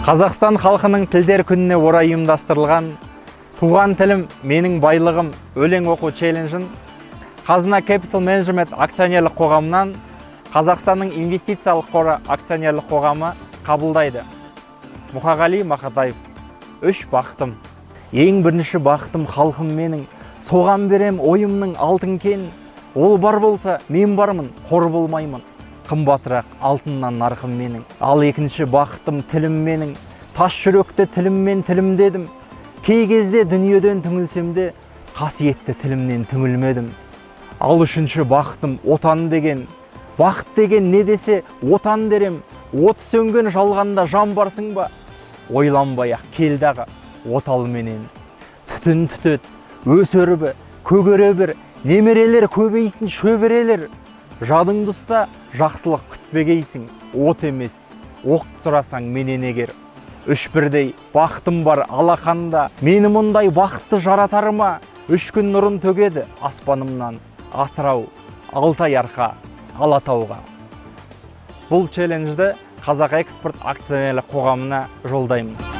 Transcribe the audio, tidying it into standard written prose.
Қазақстан халқының тілдер күніне орай ұйымдастырылған «Туған тілім менің байлығым» өлең оқу челленджін Қазына Capital Management акционерлік қоғамынан Қазақстанның инвестициялық қоры акционерлік қоғамы қабылдайды. Мұқағали Мақатаев. 3 бақытым. Ең бірінші бақытым халқым менің, соған берем ойымның алтын кен. Ол бар болса, мен бармын, қор болмаймын. Қымбатырақ алтыннан нарқым менің. Ал екінші бақытым тілім менің, тас жүректі тіліммен тілімдедім. Кей кезде дүниеден түңілсем де, қасиетті тілімнен түңілмедім. Ал үшінші бақытым отан деген. Бақыт деген не десе, отан дерем. От сөнген жалғанда жан барсың ба? Ойланбай-ақ келдағы отал менен. Түтін түтет, өсөрбі, көгере бір, немерелер көбейсін шөберелер. Жадыңды ұста, жақсылық күтпегейсің, от емес, оқ сұрасаң менен егер. Үш бірдей бақытым бар алақанда, мені мұндай бақытты жаратарыма. 3 күн нұрын төгеді аспанымнан, Атырау, Алтай арқа, Алатауға. Бұл челленджді Қазақ Экспорт акционерлік қоғамына жолдаймын.